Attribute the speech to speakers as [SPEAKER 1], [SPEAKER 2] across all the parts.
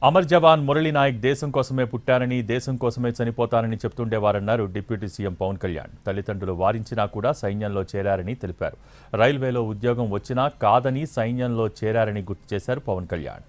[SPEAKER 1] అమర్ జవాన్ మురళీ నాయక్ దేశం కోసమే పుట్టారని దేశం కోసమే చనిపోతారని చెప్తుండేవారన్నారు డిప్యూటీ సీఎం పవన్ కళ్యాణ్. తల్లిదండ్రులు వారించినా కూడా సైన్యంలో చేరారని తెలిపారు. రైల్వేలో ఉద్యోగం వచ్చినా కాదని సైన్యంలో చేరారని గుర్తు చేశారు పవన్ కళ్యాణ్.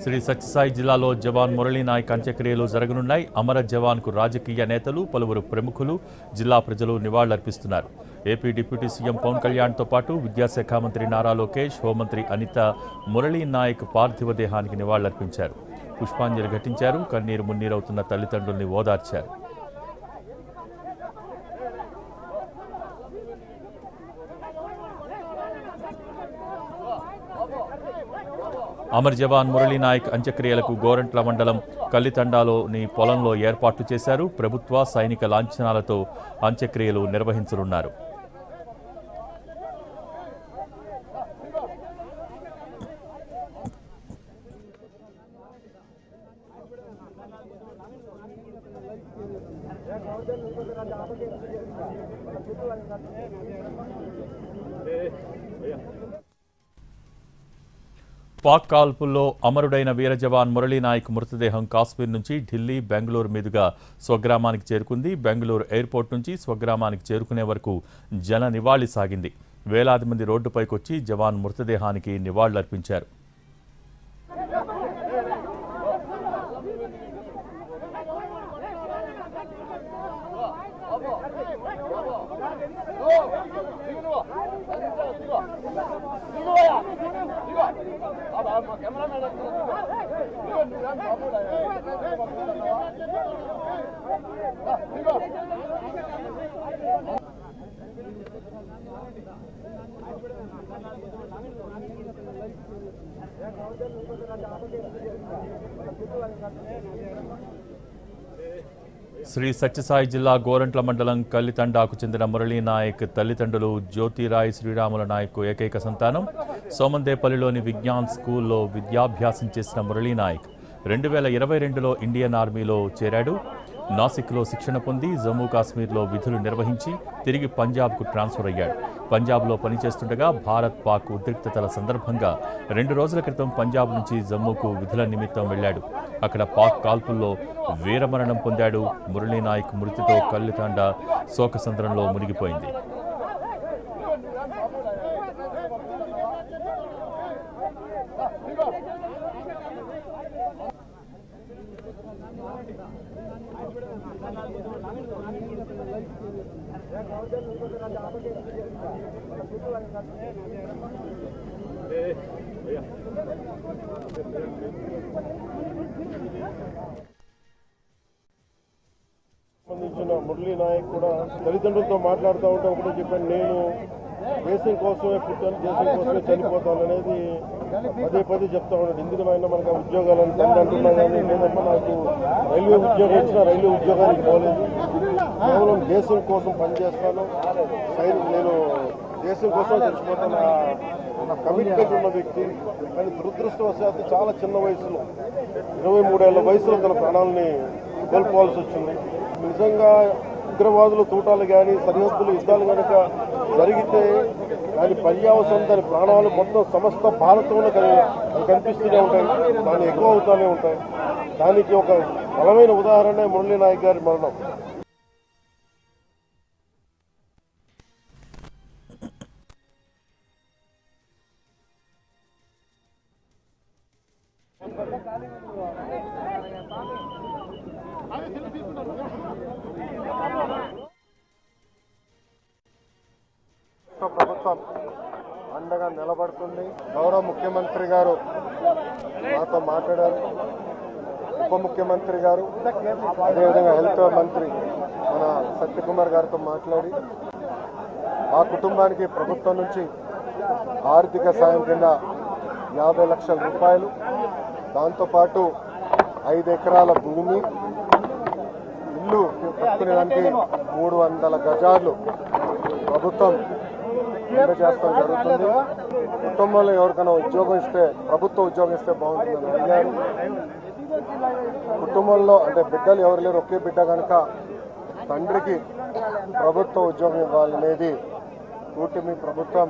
[SPEAKER 1] శ్రీ సత్యసాయి జిల్లాలో జవాన్ మురళీ నాయక్ అంత్యక్రియలు జరగనున్నాయి. అమర జవాన్ కు రాజకీయ నేతలు, పలువురు ప్రముఖులు, జిల్లా ప్రజలు నివాళులర్పిస్తున్నారు. ఏపీ డిప్యూటీ సీఎం పవన్ కళ్యాణ్తో పాటు విద్యాశాఖ మంత్రి నారా లోకేష్, హోంమంత్రి అనిత మురళీ నాయక్ పార్థివ దేహానికి నివాళులర్పించారు. పుష్పాంజలి ఘటించారు. కన్నీరు మున్నీరవుతున్న తల్లిదండ్రుల్ని ఓదార్చారు. అమర్ జవాన్ మురళీ నాయక్ అంత్యక్రియలకు గోరంట్ల మండలం కల్లితండాలోని పొలంలో ఏర్పాట్లు చేశారు. ప్రభుత్వ సైనిక లాంఛనాలతో అంత్యక్రియలు నిర్వహించనున్నారు. పాక్ కాల్పుల్లో అమరుడైన వీర జవాన్ మురళీ నాయక్ మృతదేహం కాశ్మీర్ నుంచి ఢిల్లీ, బెంగళూరు మీదుగా స్వగ్రామానికి చేరుకుంది. బెంగళూరు ఎయిర్పోర్ట్ నుంచి స్వగ్రామానికి చేరుకునే వరకు జన నివాళి సాగింది. వేలాది మంది రోడ్డుపైకొచ్చి జవాన్ మృతదేహానికి నివాళులర్పించారు. శ్రీ సత్యసాయి జిల్లా గోరంట్ల మండలం కల్లితండాకు చెందిన మురళీ నాయక్ తల్లిదండ్రులు జ్యోతిరాయ్ శ్రీరాముల నాయక్ ఏకైక సంతానం. సోమందేపల్లిలోని విజ్ఞాన్ స్కూల్లో విద్యాభ్యాసం చేసిన మురళీ నాయక్ 2022లో ఇండియన్ ఆర్మీలో చేరాడు. నాసిక్లో శిక్షణ పొంది జమ్మూ కాశ్మీర్లో విధులు నిర్వహించి తిరిగి పంజాబ్కు ట్రాన్స్ఫర్ అయ్యాడు. పంజాబ్లో పనిచేస్తుండగా భారత్ పాక్ ఉద్రిక్తతల సందర్భంగా 2 రోజుల క్రితం పంజాబ్ నుంచి జమ్మూకు విధుల నిమిత్తం వెళ్లాడు. అక్కడ పాక్ కాల్పుల్లో వీరమరణం పొందాడు. మురళీ నాయక్ మృతితో కల్లితాండ శోకసంద్రంలో మునిగిపోయింది.
[SPEAKER 2] సంబంధించిన మురళీ నాయక్ కూడా తల్లిదండ్రులతో మాట్లాడుతూ ఉంటే ఒకటే చెప్పాను, నేను దేశం కోసమే పుట్టాను, దేశం కోసమే చనిపోతాను అనేది పదే చెప్తా ఉన్నాడు. ఎందుకనైనా మనకు ఉద్యోగాలను తండ్రి అంటున్నా కానీ లేదమ్మా నాకు రైల్వే ఉద్యోగం ఇచ్చినా రైల్వే ఉద్యోగానికి పోలేదు, కేవలం దేశం కోసం పనిచేస్తాను, నేను దేశం కోసం చచ్చిపోతాను కమిట్మెంట్ ఉన్న వ్యక్తి. కానీ దురదృష్టవశాత్తు చాలా చిన్న వయసులో 23 ఏళ్ల వయసులో తన ప్రాణాలని కోల్పోవాల్సి వచ్చింది. నిజంగా ఉగ్రవాదులు తూటాలు కానీ సరిహద్దులు యుద్ధాలు కనుక జరిగితే దాని పర్యావసరం, దాని ప్రాణాలు మొత్తం సమస్త భారతంలో కనిపిస్తూనే ఉంటాయి, దాన్ని ఎక్కువ అవుతూనే ఉంటాయి. దానికి ఒక బలమైన ఉదాహరణ మురళీ నాయక్ గారి మరణం. ప్రభుత్వం అండగా నిలబడుతుంది. గౌరవ ముఖ్యమంత్రి గారు మాతో మాట్లాడారు, ఉప ముఖ్యమంత్రి గారు అదేవిధంగా హెల్త్ మంత్రి మన సత్యకుమార్ గారితో మాట్లాడి ఆ కుటుంబానికి ప్రభుత్వం నుంచి
[SPEAKER 3] ఆర్థిక సాయం కింద 50 లక్షల రూపాయలు, దాంతోపాటు 5 ఎకరాల భూమి, ఇల్లు కట్టుకునేదానికి 300 గజాలు ప్రభుత్వం అందజేయడం జరుగుతుంది. కుటుంబంలో ఎవరికైనా ఉద్యోగం ఇస్తే, ప్రభుత్వ ఉద్యోగం ఇస్తే బాగుంటుందని అడిగారు. కుటుంబంలో అంటే బిడ్డలు ఎవరు లేరు, ఒకే బిడ్డ కనుక తండ్రికి ప్రభుత్వ ఉద్యోగం ఇవ్వాలనేది కూటమి ప్రభుత్వం